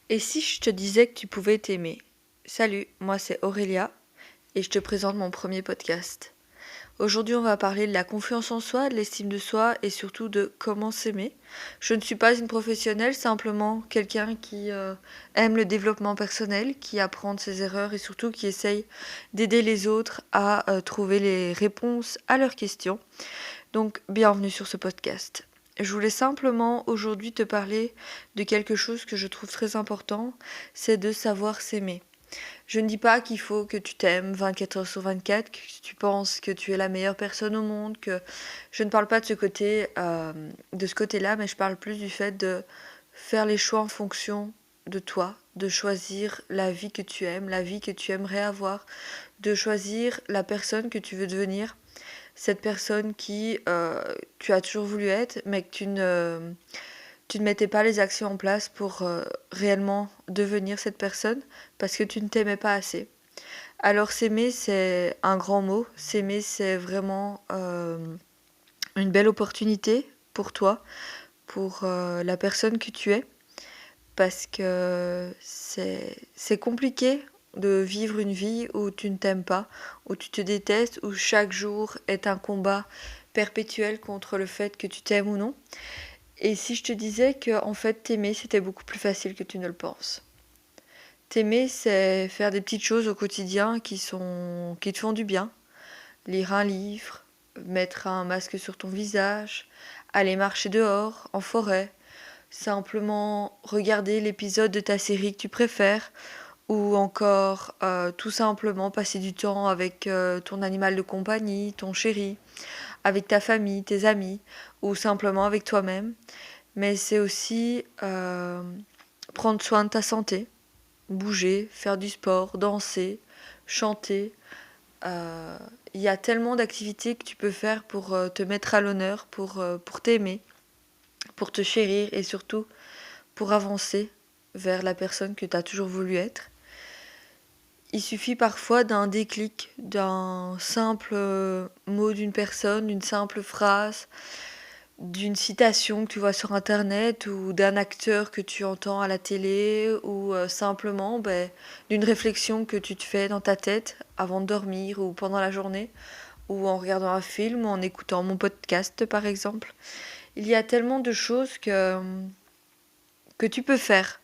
Et si je te disais que tu pouvais t'aimer? Salut, moi c'est Aurélia et je te présente mon premier podcast. Aujourd'hui, on va parler de la confiance en soi, de l'estime de soi et surtout de comment s'aimer. Je ne suis pas une professionnelle, simplement quelqu'un qui aime le développement personnel, qui apprend de ses erreurs et surtout qui essaye d'aider les autres à trouver les réponses à leurs questions. Donc, bienvenue sur ce podcast. Je voulais simplement aujourd'hui te parler de quelque chose que je trouve très important, c'est de savoir s'aimer. Je ne dis pas qu'il faut que tu t'aimes 24 heures sur 24, que tu penses que tu es la meilleure personne au monde, que je ne parle pas de de ce côté-là, mais je parle plus du fait de faire les choix en fonction de toi, de choisir la vie que tu aimes, la vie que tu aimerais avoir, de choisir la personne que tu veux devenir, cette personne qui tu as toujours voulu être, mais que tu ne mettais pas les actions en place pour réellement devenir cette personne parce que tu ne t'aimais pas assez. Alors s'aimer, c'est un grand mot. S'aimer, c'est vraiment une belle opportunité pour toi, pour la personne que tu es, parce que c'est compliqué de vivre une vie où tu ne t'aimes pas, où tu te détestes, où chaque jour est un combat perpétuel contre le fait que tu t'aimes ou non. Et si je te disais que en fait t'aimer c'était beaucoup plus facile que tu ne le penses. T'aimer c'est faire des petites choses au quotidien qui te font du bien. Lire un livre, mettre un masque sur ton visage, aller marcher dehors, en forêt, simplement regarder l'épisode de ta série que tu préfères, ou encore tout simplement passer du temps avec ton animal de compagnie, ton chéri, avec ta famille, tes amis, ou simplement avec toi-même. Mais c'est aussi prendre soin de ta santé, bouger, faire du sport, danser, chanter. Euh, Il y a tellement d'activités que tu peux faire pour te mettre à l'honneur, pour t'aimer, pour te chérir et surtout pour avancer vers la personne que tu as toujours voulu être. Il suffit parfois d'un déclic, d'un simple mot d'une personne, d'une simple phrase, d'une citation que tu vois sur internet ou d'un acteur que tu entends à la télé ou simplement d'une réflexion que tu te fais dans ta tête avant de dormir ou pendant la journée ou en regardant un film ou en écoutant mon podcast par exemple. Il y a tellement de choses que tu peux faire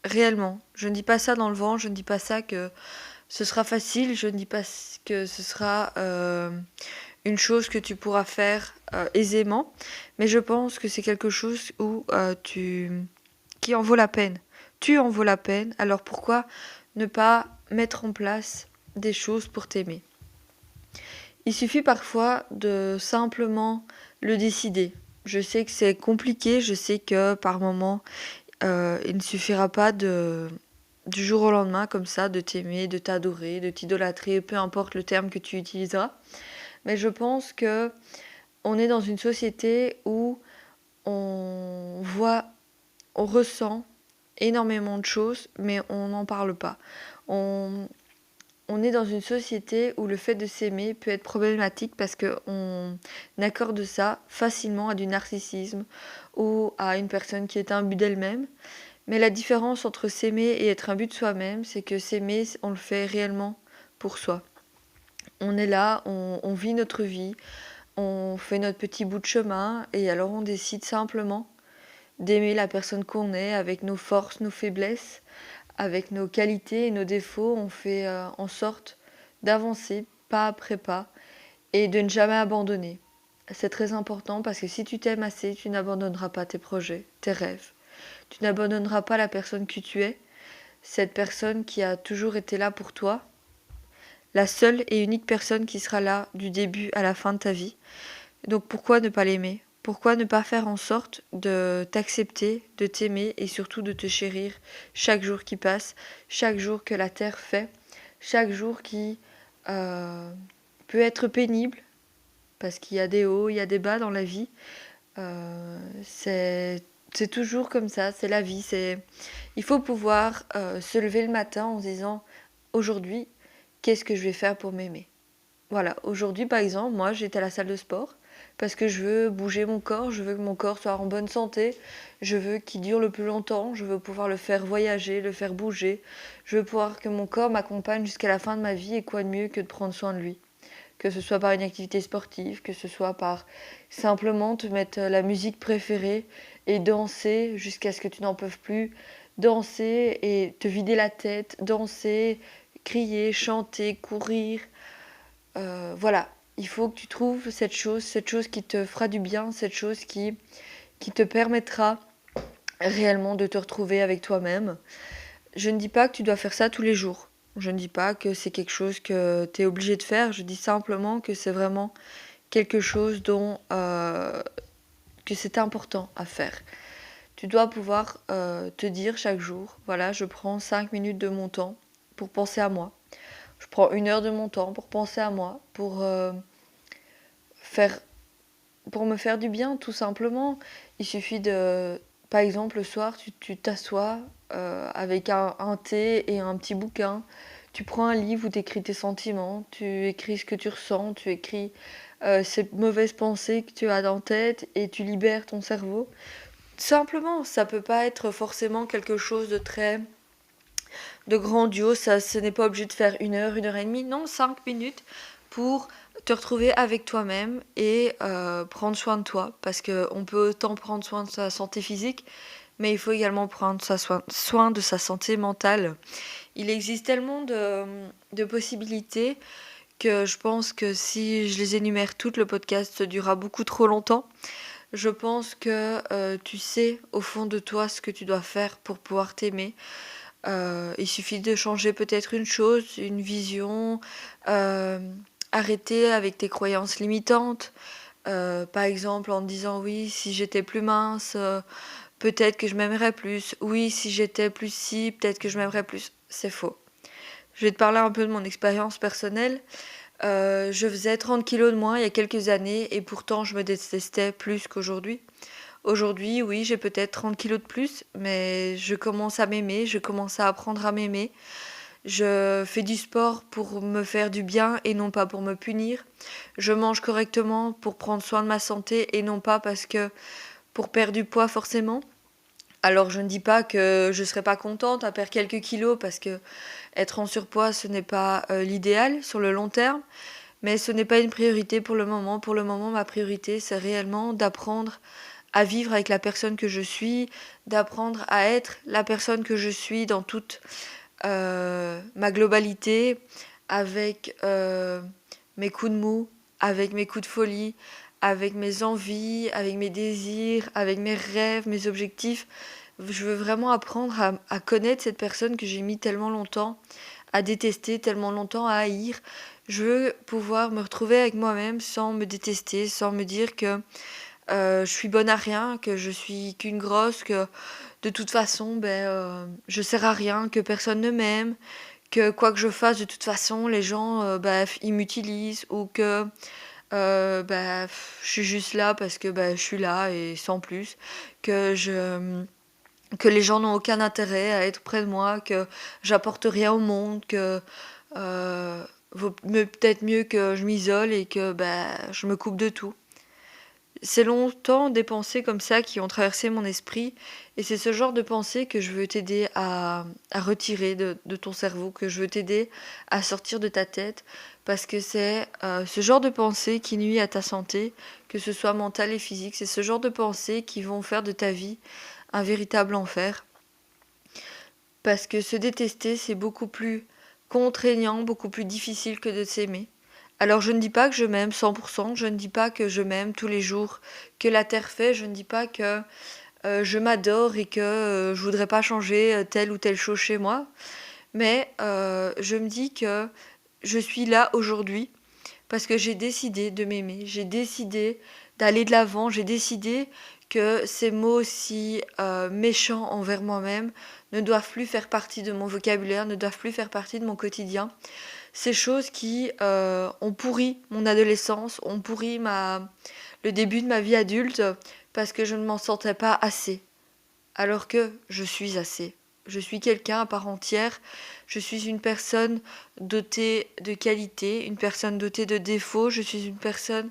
réellement. Je ne dis pas ça dans le vent, je ne dis pas ça que ce sera facile, je ne dis pas que ce sera une chose que tu pourras faire aisément, mais je pense que c'est quelque chose qui en vaut la peine. Tu en vaut la peine, alors pourquoi ne pas mettre en place des choses pour t'aimer? Il suffit parfois de simplement le décider. Je sais que c'est compliqué, je sais que par moments, il ne suffira pas du jour au lendemain comme ça, de t'aimer, de t'adorer, de t'idolâtrer, peu importe le terme que tu utiliseras. Mais je pense que on est dans une société où on voit, on ressent énormément de choses, mais on n'en parle pas. On, on est dans une société où le fait de s'aimer peut être problématique parce qu'on accorde ça facilement à du narcissisme ou à une personne qui est un but d'elle-même. Mais la différence entre s'aimer et être un but de soi-même, c'est que s'aimer, on le fait réellement pour soi. On est là, on vit notre vie, on fait notre petit bout de chemin et alors on décide simplement d'aimer la personne qu'on est avec nos forces, nos faiblesses, avec nos qualités et nos défauts. On fait en sorte d'avancer pas après pas et de ne jamais abandonner. C'est très important parce que si tu t'aimes assez, tu n'abandonneras pas tes projets, tes rêves. Tu n'abandonneras pas la personne que tu es, cette personne qui a toujours été là pour toi, la seule et unique personne qui sera là du début à la fin de ta vie. Donc pourquoi ne pas l'aimer? Pourquoi ne pas faire en sorte de t'accepter, de t'aimer et surtout de te chérir chaque jour qui passe, chaque jour que la terre fait, chaque jour qui euh, peut être pénible, parce qu'il y a des hauts, il y a des bas dans la vie. C'est toujours comme ça, c'est la vie. Il faut pouvoir se lever le matin en se disant aujourd'hui, qu'est-ce que je vais faire pour m'aimer? Voilà, aujourd'hui par exemple, moi j'étais à la salle de sport, parce que je veux bouger mon corps, je veux que mon corps soit en bonne santé, je veux qu'il dure le plus longtemps, je veux pouvoir le faire voyager, le faire bouger, je veux pouvoir que mon corps m'accompagne jusqu'à la fin de ma vie et quoi de mieux que de prendre soin de lui. Que ce soit par une activité sportive, que ce soit par simplement te mettre la musique préférée et danser jusqu'à ce que tu n'en peux plus, danser et te vider la tête, danser, crier, chanter, courir. Voilà, il faut que tu trouves cette chose qui te fera du bien, cette chose qui te permettra réellement de te retrouver avec toi-même. Je ne dis pas que tu dois faire ça tous les jours. Je ne dis pas que c'est quelque chose que tu es obligé de faire. Je dis simplement que c'est vraiment quelque chose que c'est important à faire. Tu dois pouvoir te dire chaque jour, voilà, je prends 5 minutes de mon temps pour penser à moi. Je prends 1 heure de mon temps pour penser à moi, faire, pour me faire du bien, tout simplement. Il suffit de, par exemple, le soir, tu t'assois avec un thé et un petit bouquin. Tu prends un livre où tu écris tes sentiments, tu écris ce que tu ressens, tu écris ces mauvaises pensées que tu as en tête et tu libères ton cerveau. Simplement, ça peut pas être forcément quelque chose de grandiose, ça, ce n'est pas obligé de faire 1 heure et demie, non, 5 minutes pour te retrouver avec toi-même et prendre soin de toi, parce qu'on peut autant prendre soin de sa santé physique, mais il faut également prendre soin de sa santé mentale. Il existe tellement de possibilités que je pense que si je les énumère toutes, le podcast durera beaucoup trop longtemps. Je pense que tu sais au fond de toi ce que tu dois faire pour pouvoir t'aimer. Il suffit de changer peut-être une chose, une vision, euh, arrêter avec tes croyances limitantes. Par exemple en te disant oui, si j'étais plus mince, peut-être que je m'aimerais plus. Oui, si j'étais plus si, peut-être que je m'aimerais plus. C'est faux. Je vais te parler un peu de mon expérience personnelle. Je faisais 30 kilos de moins il y a quelques années et pourtant je me détestais plus qu'aujourd'hui. Aujourd'hui, oui, j'ai peut-être 30 kilos de plus, mais je commence à m'aimer, je commence à apprendre à m'aimer. Je fais du sport pour me faire du bien et non pas pour me punir. Je mange correctement pour prendre soin de ma santé et non pas parce que pour perdre du poids forcément. Alors je ne dis pas que je ne serai pas contente à perdre quelques kilos parce que être en surpoids ce n'est pas l'idéal sur le long terme, mais ce n'est pas une priorité pour le moment. Pour le moment, ma priorité c'est réellement d'apprendre à vivre avec la personne que je suis, d'apprendre à être la personne que je suis dans toute ma globalité, avec mes coups de mou, avec mes coups de folie, avec mes envies, avec mes désirs, avec mes rêves, mes objectifs. Je veux vraiment apprendre à connaître cette personne que j'ai mis tellement longtemps à détester, tellement longtemps à haïr. Je veux pouvoir me retrouver avec moi-même sans me détester, sans me dire que je suis bonne à rien, que je suis qu'une grosse, que de toute façon, je sers à rien, que personne ne m'aime, que quoi que je fasse, de toute façon, les gens, ils m'utilisent, ou que je suis juste là parce que je suis là et sans plus, que les gens n'ont aucun intérêt à être près de moi, que j'apporte rien au monde, que vaut peut-être mieux que je m'isole et que je me coupe de tout. C'est longtemps des pensées comme ça qui ont traversé mon esprit et c'est ce genre de pensée que je veux t'aider à retirer de ton cerveau, que je veux t'aider à sortir de ta tête parce que c'est ce genre de pensée qui nuit à ta santé, que ce soit mentale et physique, c'est ce genre de pensées qui vont faire de ta vie un véritable enfer parce que se détester c'est beaucoup plus contraignant, beaucoup plus difficile que de s'aimer. Alors je ne dis pas que je m'aime 100%, je ne dis pas que je m'aime tous les jours que la terre fait, je ne dis pas que je m'adore et que je voudrais pas changer telle ou telle chose chez moi, mais je me dis que je suis là aujourd'hui parce que j'ai décidé de m'aimer, j'ai décidé d'aller de l'avant, j'ai décidé que ces mots si méchants envers moi-même ne doivent plus faire partie de mon vocabulaire, ne doivent plus faire partie de mon quotidien. Ces choses qui ont pourri mon adolescence, ont pourri le début de ma vie adulte parce que je ne m'en sentais pas assez. Alors que je suis assez. Je suis quelqu'un à part entière. Je suis une personne dotée de qualités, une personne dotée de défauts. Je suis une personne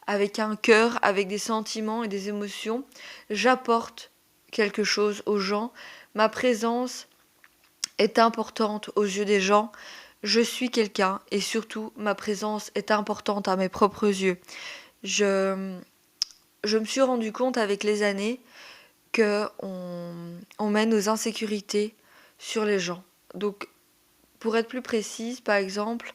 avec un cœur, avec des sentiments et des émotions. J'apporte quelque chose aux gens. Ma présence est importante aux yeux des gens. Je suis quelqu'un et surtout ma présence est importante à mes propres yeux. Je, je me suis rendu compte avec les années que on met nos insécurités sur les gens. Donc, pour être plus précise, par exemple,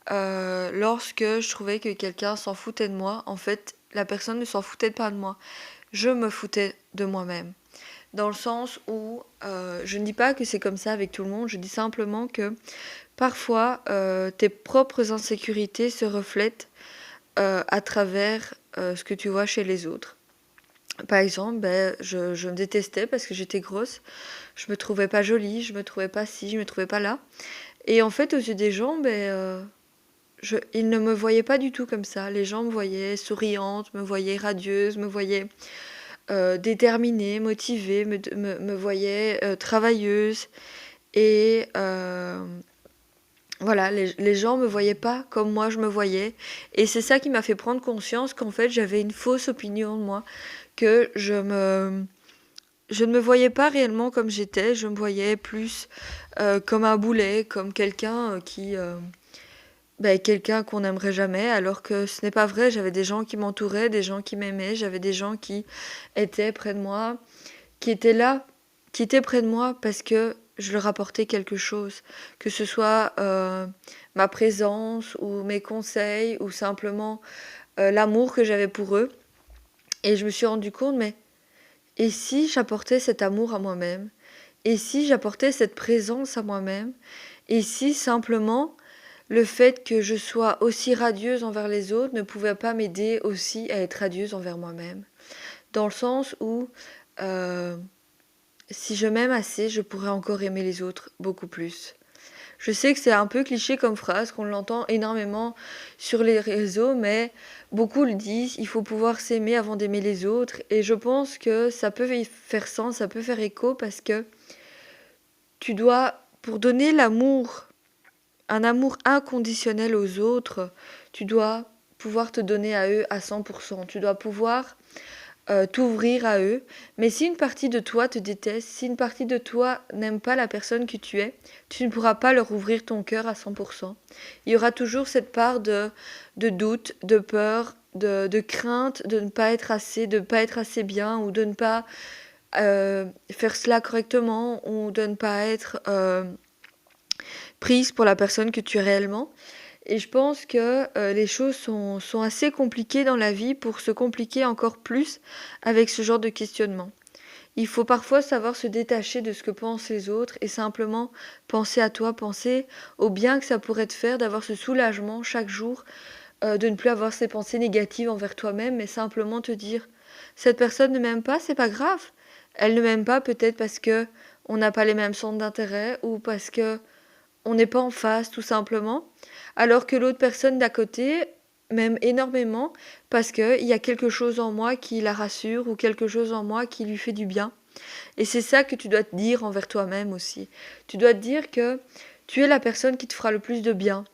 lorsque je trouvais que quelqu'un s'en foutait de moi, en fait, la personne ne s'en foutait pas de moi. Je me foutais de moi-même. Dans le sens où je ne dis pas que c'est comme ça avec tout le monde, je dis simplement que parfois tes propres insécurités se reflètent à travers ce que tu vois chez les autres. Par exemple, je me détestais parce que j'étais grosse, je me trouvais pas jolie, je me trouvais pas ci, je me trouvais pas là. Et en fait, aux yeux des gens, ils ne me voyaient pas du tout comme ça. Les gens me voyaient souriante, me voyaient radieuse, me voyaient déterminée, motivée, me voyaient travailleuse. Et voilà, les gens me voyaient pas comme moi je me voyais. Et c'est ça qui m'a fait prendre conscience qu'en fait j'avais une fausse opinion de moi, que je ne me voyais pas réellement comme j'étais, je me voyais plus comme un boulet, comme quelqu'un qu'on n'aimerait jamais, alors que ce n'est pas vrai. J'avais des gens qui m'entouraient, des gens qui m'aimaient, j'avais des gens qui étaient près de moi, qui étaient là, qui étaient près de moi parce que je leur apportais quelque chose, que ce soit ma présence ou mes conseils ou simplement l'amour que j'avais pour eux. Et je me suis rendu compte, mais et si j'apportais cet amour à moi-même? Et si j'apportais cette présence à moi-même? Et si simplement le fait que je sois aussi radieuse envers les autres ne pouvait pas m'aider aussi à être radieuse envers moi-même? Dans le sens où euh, si je m'aime assez, je pourrais encore aimer les autres beaucoup plus. Je sais que c'est un peu cliché comme phrase, qu'on l'entend énormément sur les réseaux, mais beaucoup le disent, il faut pouvoir s'aimer avant d'aimer les autres. Et je pense que ça peut faire sens, ça peut faire écho, parce que tu dois, pour donner l'amour, un amour inconditionnel aux autres, tu dois pouvoir te donner à eux à 100%. Tu dois pouvoir t'ouvrir à eux. Mais si une partie de toi te déteste, si une partie de toi n'aime pas la personne que tu es, tu ne pourras pas leur ouvrir ton cœur à 100%. Il y aura toujours cette part de doute, de peur, de crainte de ne pas être assez, de ne pas être assez bien, ou de ne pas faire cela correctement, ou de ne pas être prise pour la personne que tu es réellement. Et je pense que les choses sont assez compliquées dans la vie pour se compliquer encore plus avec ce genre de questionnement. Il faut parfois savoir se détacher de ce que pensent les autres et simplement penser à toi, penser au bien que ça pourrait te faire d'avoir ce soulagement chaque jour, de ne plus avoir ces pensées négatives envers toi-même, mais simplement te dire, cette personne ne m'aime pas, c'est pas grave. Elle ne m'aime pas peut-être parce que on n'a pas les mêmes centres d'intérêt, ou parce que on n'est pas en phase tout simplement, alors que l'autre personne d'à côté m'aime énormément parce qu'il y a quelque chose en moi qui la rassure, ou quelque chose en moi qui lui fait du bien. Et c'est ça que tu dois te dire envers toi-même aussi. Tu dois te dire que tu es la personne qui te fera le plus de bien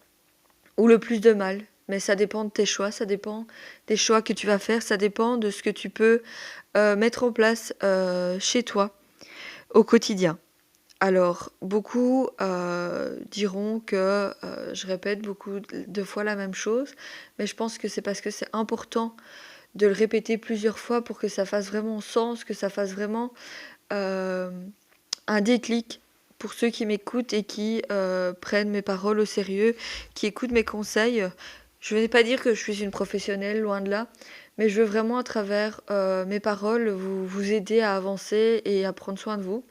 ou le plus de mal. Mais ça dépend de tes choix, ça dépend des choix que tu vas faire, ça dépend de ce que tu peux mettre en place chez toi au quotidien. Alors, beaucoup diront que je répète beaucoup de fois la même chose, mais je pense que c'est parce que c'est important de le répéter plusieurs fois pour que ça fasse vraiment sens, que ça fasse vraiment euh, un déclic pour ceux qui m'écoutent et qui prennent mes paroles au sérieux, qui écoutent mes conseils. Je ne vais pas dire que je suis une professionnelle, loin de là, mais je veux vraiment à travers mes paroles vous aider à avancer et à prendre soin de vous.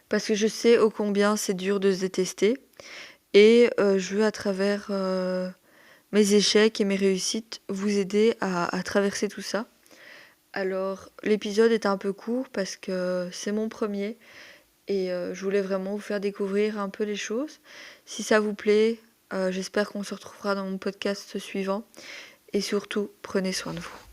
Parce que je sais ô combien c'est dur de se détester. Et je veux à travers mes échecs et mes réussites vous aider à traverser tout ça. Alors l'épisode est un peu court parce que c'est mon premier. Et je voulais vraiment vous faire découvrir un peu les choses. Si ça vous plaît, j'espère qu'on se retrouvera dans mon podcast suivant. Et surtout, prenez soin de vous.